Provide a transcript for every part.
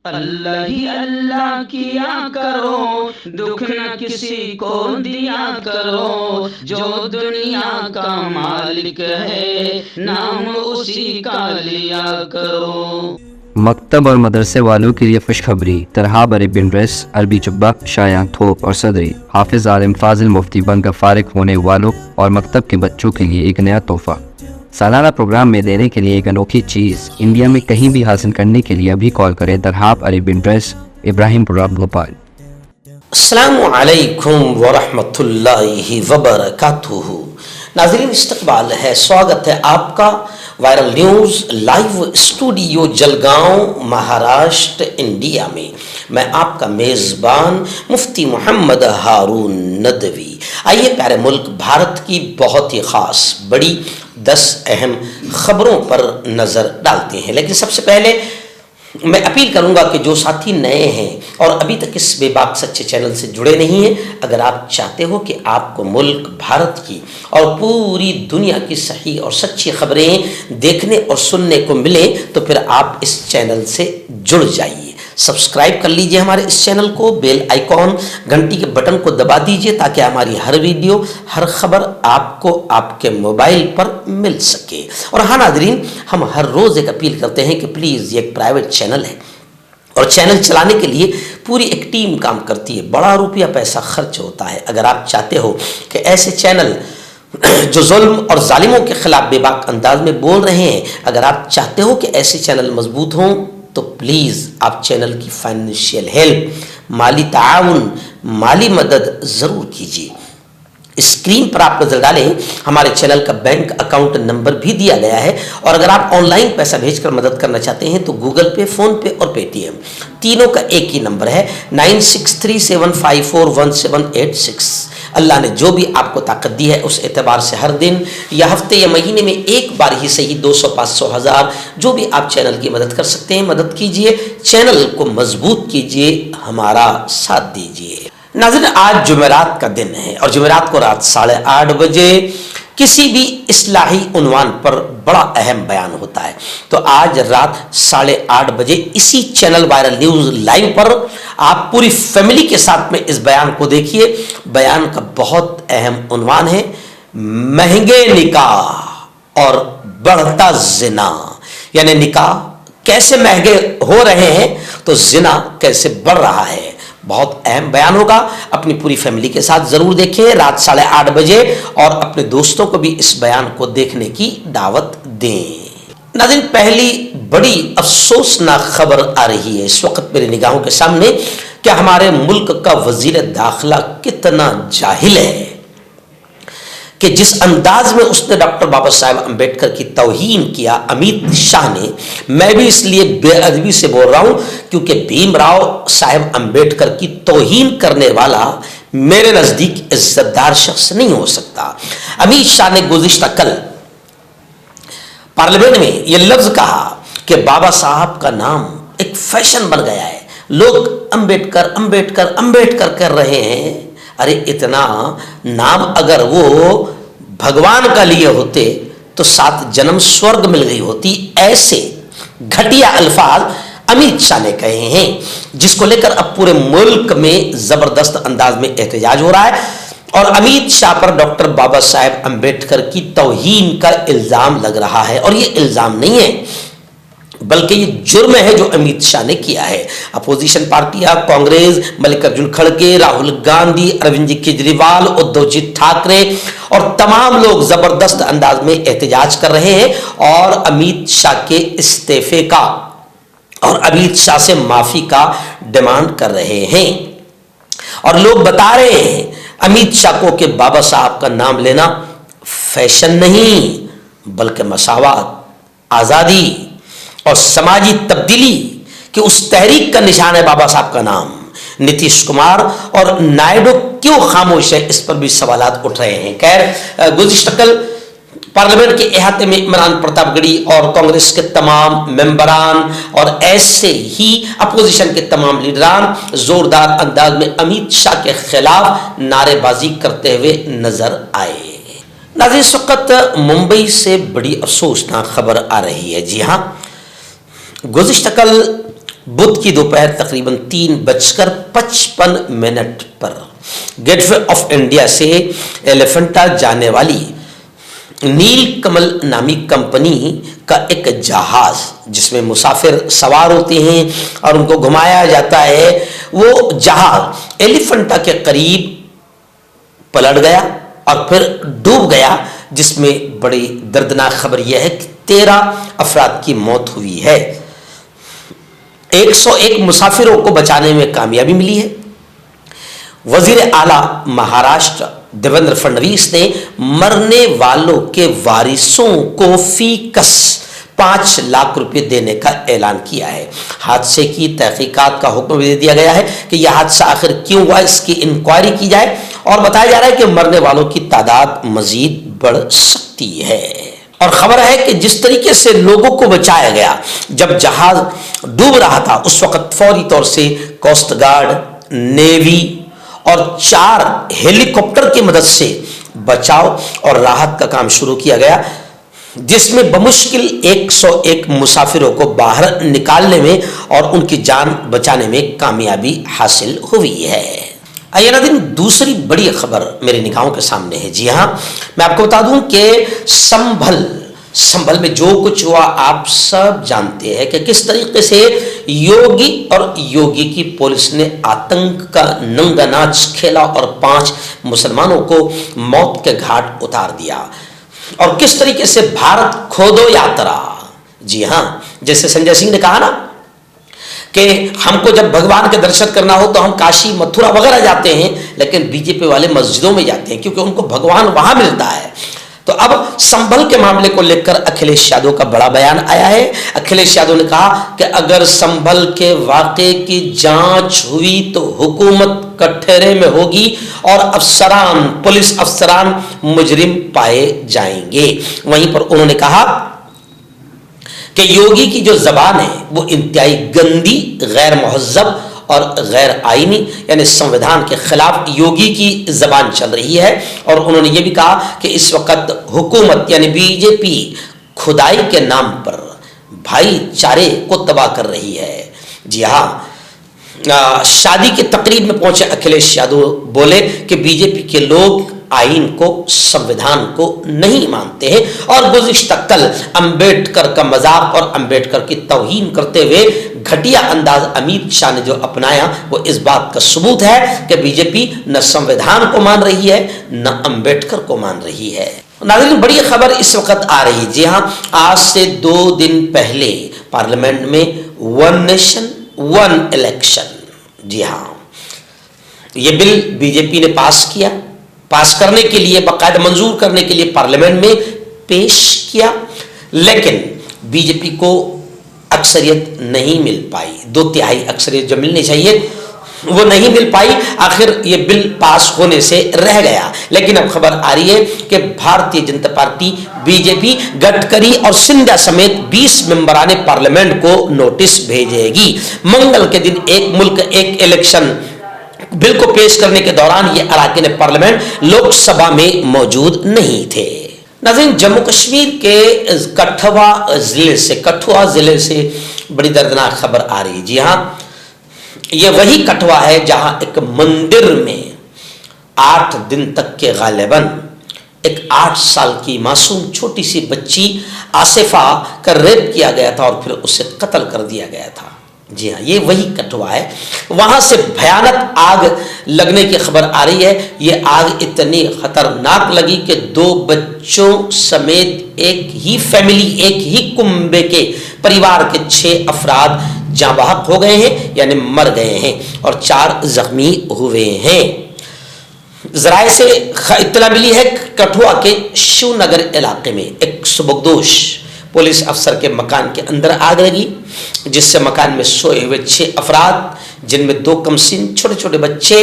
اللہ ہی اللہ کیا کرو، دکھ نہ کسی کو دیا کرو، جو دنیا کا مالک ہے نام اسی کا لیا کرو۔ مکتب اور مدرسے والوں کے لیے خوشخبری، ترحاب عربی ڈریس، عربی جبہ، شایان تھوپ اور صدری، حافظ عالم فاضل مفتی بن کر فارغ ہونے والوں اور مکتب کے بچوں کے لیے ایک نیا تحفہ۔ سالانہ پروگرام میں دینے کے لیے ایک انوکھی چیز انڈیا میں کہیں بھی حاصل کرنے کے لیے ابھی کال کریں۔ ترحاب عربی ڈریس، ابراہیم پورہ، بھوپال۔ السلام علیکم ورحمۃ اللہ وبرکاتہ۔ ناظرین، استقبال ہے، سواگت ہے آپ کا viral news live studio Jalgaon, Maharashtra, India میں۔ میں آپ کا میزبان مفتی محمد ہارون ندوی۔ آئیے پیارے ملک بھارت کی بہت ہی خاص بڑی 10 اہم خبروں پر نظر ڈالتے ہیں، لیکن سب سے پہلے میں اپیل کروں گا کہ جو ساتھی نئے ہیں اور ابھی تک اس بے باک سچے چینل سے جڑے نہیں ہیں، اگر آپ چاہتے ہو کہ آپ کو ملک بھارت کی اور پوری دنیا کی صحیح اور سچی خبریں دیکھنے اور سننے کو ملیں تو پھر آپ اس چینل سے جڑ جائیے۔ سبسکرائب کر لیجئے ہمارے اس چینل کو، بیل آئیکن گھنٹی کے بٹن کو دبا دیجئے تاکہ ہماری ہر ویڈیو، ہر خبر آپ کو آپ کے موبائل پر مل سکے۔ اور ہاں ناظرین، ہم ہر روز ایک اپیل کرتے ہیں کہ پلیز یہ ایک پرائیویٹ چینل ہے اور چینل چلانے کے لیے پوری ایک ٹیم کام کرتی ہے، بڑا روپیہ پیسہ خرچ ہوتا ہے۔ اگر آپ چاہتے ہو کہ ایسے چینل جو ظلم اور ظالموں کے خلاف بے باک انداز میں بول رہے ہیں، اگر آپ چاہتے ہو کہ ایسے چینل مضبوط ہوں تو پلیز آپ چینل کی فائنینشیل ہیلپ، مالی تعاون، مالی مدد ضرور کیجیے۔ اسکرین پر آپ نظر ڈالیں، ہمارے چینل کا بینک اکاؤنٹ نمبر بھی دیا گیا ہے، اور اگر آپ آن لائن پیسہ بھیج کر مدد کرنا چاہتے ہیں تو گوگل پے، فون پے اور پے ٹی ایم تینوں کا ایک ہی نمبر ہے، 9637541786۔ اللہ نے جو بھی آپ کو طاقت دی ہے اس اعتبار سے ہر دن یا ہفتے یا مہینے میں ایک بار ہی صحیح 200، 500، 1000 جو بھی آپ چینل کی مدد کر سکتے ہیں مدد کیجئے، چینل کو مضبوط کیجئے، ہمارا ساتھ دیجئے۔ ناظرین، آج جمعرات کا دن ہے اور جمعرات کو رات 8:30 بجے کسی بھی اصلاحی عنوان پر بڑا اہم بیان ہوتا ہے، تو آج رات 8:30 بجے اسی چینل وائرل نیوز لائیو پر آپ پوری فیملی کے ساتھ میں اس بیان کو دیکھیے۔ بیان کا بہت اہم عنوان ہے، مہنگے نکاح اور بڑھتا زنا، یعنی نکاح کیسے مہنگے ہو رہے ہیں تو زنا کیسے بڑھ رہا ہے۔ بہت اہم بیان ہوگا، اپنی پوری فیملی کے ساتھ ضرور دیکھیں رات 8:30 بجے، اور اپنے دوستوں کو بھی اس بیان کو دیکھنے کی دعوت دیں۔ ناظرین، پہلی بڑی افسوسناک خبر آ رہی ہے اس وقت میری نگاہوں کے سامنے کہ ہمارے ملک کا وزیر داخلہ کتنا جاہل ہے کہ جس انداز میں اس نے ڈاکٹر بابا صاحب امبیڈکر کی توہین کیا امیت شاہ نے، میں بھی اس لیے بے ادبی سے بول رہا ہوں کیونکہ بھیم راؤ صاحب امبیڈکر کی توہین کرنے والا میرے نزدیک عزت دار شخص نہیں ہو سکتا۔ امیت شاہ نے گزشتہ کل پارلیمنٹ میں یہ لفظ کہا کہ بابا صاحب کا نام ایک فیشن بن گیا ہے، لوگ امبیڈکر امبیڈکر امبیڈکر کر رہے ہیں۔ ارے اتنا نام اگر وہ بھگوان کا لیے ہوتے تو 7 جنم سورگ مل گئی ہوتی۔ ایسے گھٹیا الفاظ امیت شاہ نے کہے ہیں، جس کو لے کر اب پورے ملک میں زبردست انداز میں احتجاج ہو رہا ہے، اور امیت شاہ پر ڈاکٹر بابا صاحب امبیڈکر کی توہین کا الزام لگ رہا ہے، اور یہ الزام نہیں ہے بلکہ یہ جرم ہے جو امیت شاہ نے کیا ہے۔ اپوزیشن پارٹیاں کانگریس، ملکارجن کھڑگے، راہل گاندھی، اروند جی کیجریوال، ادھو جی ٹھاکرے اور تمام لوگ زبردست انداز میں احتجاج کر رہے ہیں اور امیت شاہ کے استعفے کا اور امیت شاہ سے معافی کا ڈیمانڈ کر رہے ہیں، اور لوگ بتا رہے ہیں امیت شاہ کو کہ بابا صاحب کا نام لینا فیشن نہیں بلکہ مساوات، آزادی اور سماجی تبدیلی کہ اس تحریک کا نشان ہے بابا صاحب کا نام۔ نتیش کمار اور نائیڈو کیوں خاموش ہے، اس پر بھی سوالات اٹھ رہے ہیں۔ خیر، گزشتہ کل پارلیمنٹ کے احاطے میں عمران پرتاپ گڑھی اور کانگریس کے تمام ممبران اور ایسے ہی اپوزیشن کے تمام لیڈران زوردار انداز میں امیت شاہ کے خلاف نعرے بازی کرتے ہوئے نظر آئے۔ ناظرین، اس وقت ممبئی سے بڑی افسوسناک خبر آ رہی ہے۔ جی ہاں، گزشتہ کل بدھ کی دوپہر تقریباً 3:55 پر گیٹ وے آف انڈیا سے ایلیفنٹا جانے والی نیل کمل نامی کمپنی کا ایک جہاز جس میں مسافر سوار ہوتے ہیں اور ان کو گھمایا جاتا ہے، وہ جہاز ایلیفنٹا کے قریب پلٹ گیا اور پھر ڈوب گیا، جس میں بڑی دردناک خبر یہ ہے کہ 13 افراد کی موت ہوئی ہے۔ 101 مسافروں کو بچانے میں کامیابی ملی ہے۔ وزیر اعلیٰ مہاراشٹر دیویندر فڈنویس نے مرنے والوں کے وارثوں کو فی کس 5 لاکھ روپے دینے کا اعلان کیا ہے۔ حادثے کی تحقیقات کا حکم بھی دے دیا گیا ہے کہ یہ حادثہ آخر کیوں ہوا، اس کی انکوائری کی جائے، اور بتایا جا رہا ہے کہ مرنے والوں کی تعداد مزید بڑھ سکتی ہے۔ اور خبر ہے کہ جس طریقے سے لوگوں کو بچایا گیا جب جہاز ڈوب رہا تھا، اس وقت فوری طور سے کوسٹ گارڈ، نیوی اور 4 ہیلی کاپٹر کی مدد سے بچاؤ اور راحت کا کام شروع کیا گیا، جس میں بمشکل 101 مسافروں کو باہر نکالنے میں اور ان کی جان بچانے میں کامیابی حاصل ہوئی ہے۔ آئیے ناظرین، دوسری بڑی خبر میرے نگاہوں کے سامنے ہے۔ جی ہاں، میں آپ کو بتا دوں کہ سنبھل میں جو کچھ ہوا آپ سب جانتے ہیں کہ کس طریقے سے یوگی اور یوگی کی پولیس نے آتنک کا ننگا ناچ کھیلا اور 5 مسلمانوں کو موت کے گھاٹ اتار دیا، اور کس طریقے سے بھارت کھودو یاترا، جی ہاں، جیسے سنجے سنگھ نے کہا نا کہ ہم کو جب بھگوان کے درشن کرنا ہو تو ہم کاشی متھرا وغیرہ جاتے ہیں، لیکن بی جے پی والے مسجدوں میں جاتے ہیں کیونکہ ان کو بھگوان وہاں ملتا ہے۔ تو اب سنبھل کے معاملے کو لے کر اکھلیش یادو کا بڑا بیان آیا ہے۔ اکھلیش یادو نے کہا کہ اگر سنبھل کے واقعے کی جانچ ہوئی تو حکومت کٹہرے میں ہوگی اور افسران، پولیس افسران مجرم پائے جائیں گے۔ وہیں پر انہوں نے کہا کہ یوگی کی جو زبان ہے وہ انتہائی گندی، غیر مہذب اور غیر آئینی، یعنی سنویدھان کے خلاف یوگی کی زبان چل رہی ہے۔ اور انہوں نے یہ بھی کہا کہ اس وقت حکومت یعنی بی جے پی خدائی کے نام پر بھائی چارے کو تباہ کر رہی ہے۔ جی ہاں، شادی کی تقریب میں پہنچے اکھلیش یادو بولے کہ بی جے پی کے لوگ آئین کو، سنویدھان کو نہیں مانتے ہیں، اور گزشتہ کل امبیڈکر کا مذاق اور امبیڈکر کی توہین کرتے ہوئے گھٹیا انداز امت شاہ نے جو اپنایا وہ اس بات کا ثبوت ہے کہ بی جے پی نہ سنویدھان کو مان رہی ہے نہ امبیڈکر کو مان رہی ہے۔ ناظرین، بڑی خبر اس وقت آ رہی ہے۔ جی ہاں، آج سے 2 دن پہلے پارلیمنٹ میں 1 نیشن 1 الیکشن، جی ہاں، یہ بل بی جے پی نے پاس کرنے کے لیے، باقاعدہ منظور کرنے کے لیے پارلیمنٹ میں پیش کیا، لیکن بی جے پی کو اکثریت نہیں مل پائی۔ 2/3 اکثریت جو ملنی چاہیے وہ نہیں مل پائی، آخر یہ بل پاس ہونے سے رہ گیا۔ لیکن اب خبر آ رہی ہے کہ Bharatiya Janata party, B J پی، گڈکری اور سندھیا سمیت 20 ممبران پارلیمنٹ کو نوٹس بھیجے گی۔ منگل کے دن ایک ملک ایک الیکشن بل کو پیش کرنے کے دوران یہ اراکین پارلیمنٹ لوک سبھا میں موجود نہیں تھے۔ ناظرین، جموں کشمیر کے کٹھوا ضلع سے بڑی دردناک خبر آ رہی ہے۔ جی ہاں، یہ وہی کٹھوا ہے جہاں ایک مندر میں 8 دن تک کے غالباً ایک 8 سال کی معصوم چھوٹی سی بچی آصفہ کا ریپ کیا گیا تھا اور پھر اسے قتل کر دیا گیا تھا۔ جی ہاں، یہ وہی کٹھوا ہے۔ وہاں سے بھیانک آگ لگنے کی خبر آ رہی ہے۔ یہ آگ اتنی خطرناک لگی کہ 2 بچوں سمیت ایک ہی فیملی، ایک ہی کنبے کے پریوار کے 6 افراد جاں بحق ہو گئے ہیں، یعنی مر گئے ہیں، اور 4 زخمی ہوئے ہیں۔ ذرائع سے اطلاع ملی ہے کٹھوا کے شیو نگر علاقے میں ایک سبکدوش پولیس افسر کے مکان کے اندر آگ لگی، جس سے مکان میں سوئے ہوئے 6 افراد جن میں 2 کمسن چھوٹے چھوٹے بچے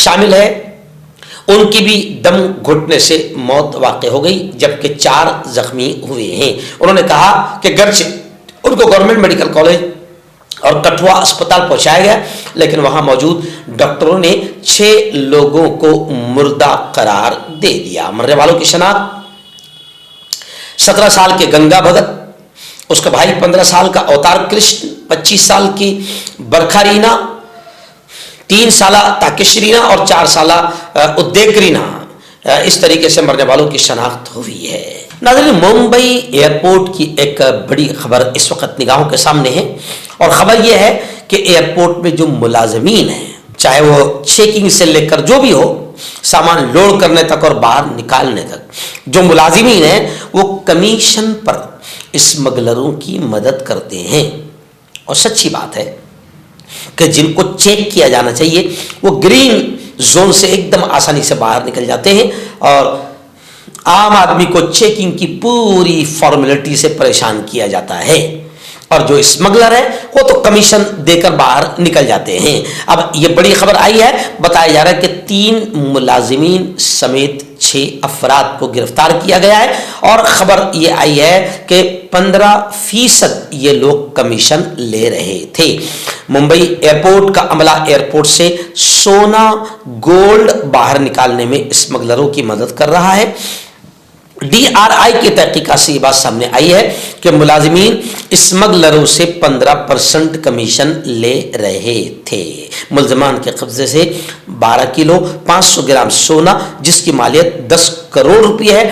شامل ہیں، ان کی بھی دم گھٹنے سے موت واقع ہو گئی، جبکہ 4 زخمی ہوئے ہیں۔ انہوں نے کہا کہ گرچہ ان کو گورنمنٹ میڈیکل کالج اور کٹھوا اسپتال پہنچایا گیا، لیکن وہاں موجود ڈاکٹروں نے 6 لوگوں کو مردہ قرار دے دیا۔ مرنے والوں کی شناخت 17 سال کے گنگا بھگت، اس کا بھائی 15 سال کا اوتار کرشن، 25 سال کی برکھا رینا، 3 سالہ تاکش رینا اور 4 سالہ ادیک رینا، اس طریقے سے مرنے والوں کی شناخت ہوئی ہے۔ ناظرین، ممبئی ایئرپورٹ کی ایک بڑی خبر اس وقت نگاہوں کے سامنے ہے، اور خبر یہ ہے کہ ایئرپورٹ میں جو ملازمین ہیں، چاہے وہ چیکنگ سے لے کر جو بھی ہو، سامان لوڈ کرنے تک اور باہر نکالنے تک، جو ملازمین ہیں وہ کمیشن پر اسمگلروں کی مدد کرتے ہیں۔ اور سچی بات ہے کہ جن کو چیک کیا جانا چاہیے وہ گرین زون سے ایک دم آسانی سے باہر نکل جاتے ہیں، اور عام آدمی کو چیکنگ کی پوری فارمیلٹی سے پریشان کیا جاتا ہے، اور جو اسمگلر ہے وہ تو کمیشن دے کر باہر نکل جاتے ہیں۔ اب یہ بڑی خبر آئی ہے، بتایا جا رہا ہے کہ 3 ملازمین سمیت 6 افراد کو گرفتار کیا گیا ہے، اور خبر یہ آئی ہے کہ 15% یہ لوگ کمیشن لے رہے تھے۔ ممبئی ایئرپورٹ کا عملہ ایئرپورٹ سے سونا گولڈ باہر نکالنے میں اسمگلروں کی مدد کر رہا ہے۔ DRI کی تحقیقات سے یہ بات سامنے آئی ہے کہ ملازمین اسمگلروں سے 15% کمیشن لے رہے تھے۔ ملزمان کے قبضے سے 12 کلو 500 گرام سونا جس کی مالیت 10 کروڑ روپے ہے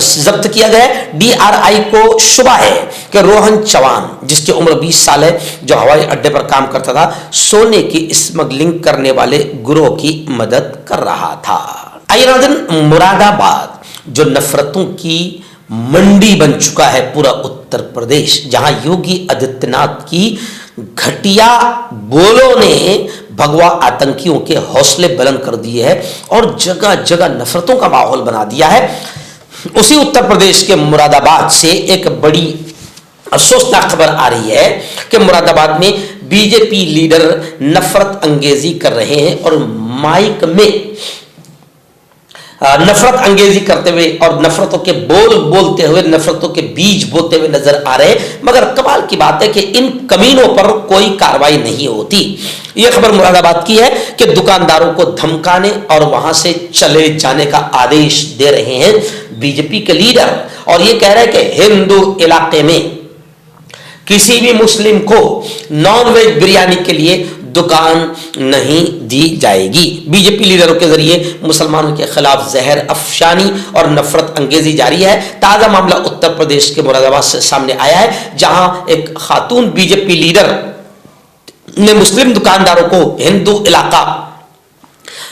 ضبط کیا گیا ہے۔ DRI کو شبہ ہے کہ روہن چوان، جس کی عمر 20 سال ہے، جو ہوائی اڈے پر کام کرتا تھا، سونے کی اسمگلنگ کرنے والے گروہ کی مدد کر رہا تھا۔ آئیے ناظرین، مراد آباد جو نفرتوں کی منڈی بن چکا ہے پورا اتر پردیش، جہاں یوگی آدتیہ ناتھ کی گھٹیا بولوں نے بھگوا آتنکیوں کے حوصلے بلند کر دیے ہیں اور جگہ جگہ نفرتوں کا ماحول بنا دیا ہے، اسی اتر پردیش کے مراد آباد سے ایک بڑی افسوسناک خبر آ رہی ہے کہ مراد آباد میں BJP لیڈر نفرت انگیزی کر رہے ہیں، اور مائک میں نفرت انگیزی کرتے ہوئے اور نفرتوں کے بولتے ہوئے، نفرتوں کے بیج بوتے ہوئے نظر آ رہے ہیں، مگر کمال کی بات ہے کہ ان کمینوں پر کوئی کارروائی نہیں ہوتی۔ یہ خبر مراد آباد کی ہے کہ دکانداروں کو دھمکانے اور وہاں سے چلے جانے کا آدیش دے رہے ہیں BJP کے لیڈر، اور یہ کہہ رہے ہیں کہ ہندو علاقے میں کسی بھی مسلم کو نان ویج بریانی کے لیے دکان نہیں دی جائے گی۔ BJP لیڈروں کے ذریعے مسلمانوں کے خلاف زہر افشانی اور نفرت انگیزی جاری ہے۔ تازہ معاملہ اتر پردیش کے مراد آباد سے سامنے آیا ہے، جہاں ایک خاتون BJP لیڈر نے مسلم دکانداروں کو ہندو علاقہ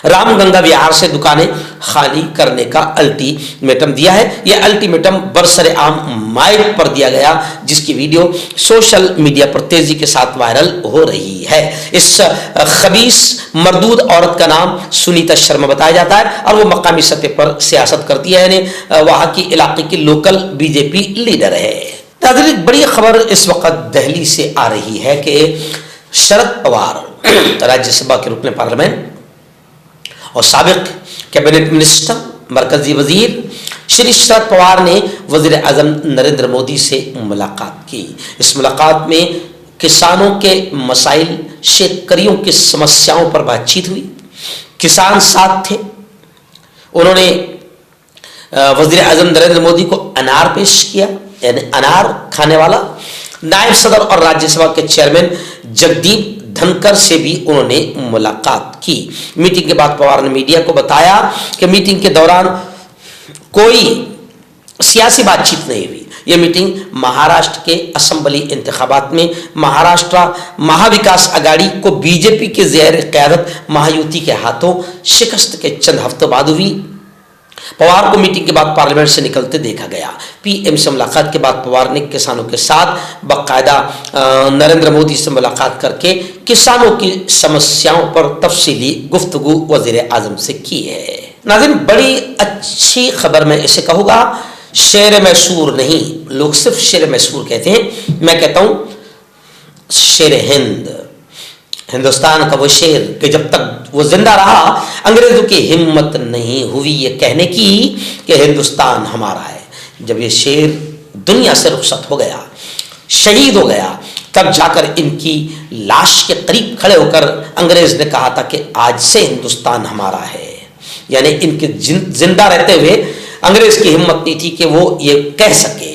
رام گنگا وہار سے دکانیں خالی کرنے کا الٹیمیٹم دیا ہے۔ یہ الٹیمیٹم برسر عام مائک پر دیا گیا، جس کی ویڈیو سوشل میڈیا پر تیزی کے ساتھ وائرل ہو رہی ہے۔ اس خبیث مردود عورت کا نام سنیتا شرما بتایا جاتا ہے، اور وہ مقامی سطح پر سیاست کرتی ہے، یعنی وہاں کی علاقے کی لوکل BJP لیڈر ہے۔ ناظرین، بڑی خبر اس وقت دہلی سے آ رہی ہے کہ شرد پوار راجیہ سبھا کے رکن پارلیمنٹ اور سابق کیبنٹ منسٹر مرکزی وزیر شری شرد پوار نے وزیر اعظم نریندر مودی سے ملاقات کی۔ اس ملاقات میں کسانوں کے مسائل، شیکریوں کی سمسیاؤں پر بات چیت ہوئی۔ کسان ساتھ تھے، انہوں نے وزیر اعظم نریندر مودی کو انار پیش کیا، یعنی انار کھانے والا۔ نائب صدر اور راجیہ سبھا کے چیئرمین جگدیپ دھنکر سے بھی انہوں نے ملاقات کی۔ میٹنگ کے بعد پوار نے میڈیا کو بتایا کہ میٹنگ کے دوران کوئی سیاسی بات چیت نہیں ہوئی۔ یہ میٹنگ مہاراشٹر کے اسمبلی انتخابات میں مہاراشٹر مہا وکاس اگاڑی کو BJP کے زیر قیادت مہایوتی کے ہاتھوں شکست کے چند ہفتوں بعد ہوئی۔ پوار کو میٹنگ کے بعد پارلیمنٹ سے نکلتے دیکھا گیا۔ PM سے ملاقات کے بعد پوار نے کسانوں کے ساتھ باقاعدہ نریندر مودی سے ملاقات کر کے کسانوں کی سمسیاؤں پر تفصیلی گفتگو وزیر اعظم سے کی ہے۔ ناظرین، بڑی اچھی خبر میں اسے کہوں گا، شیر میسور نہیں، لوگ صرف شیر میسور کہتے ہیں، میں کہتا ہوں شیر ہند، ہندوستان کا وہ شیر کہ جب تک وہ زندہ رہا انگریزوں کی ہمت نہیں ہوئی یہ کہنے کی کہ ہندوستان ہمارا ہے۔ جب یہ شیر دنیا سے رخصت ہو گیا، شہید ہو گیا، تب جا کر ان کی لاش کے قریب کھڑے ہو کر انگریز نے کہا تھا کہ آج سے ہندوستان ہمارا ہے۔ یعنی ان کے زندہ رہتے ہوئے انگریز کی ہمت نہیں تھی کہ وہ یہ کہہ سکے۔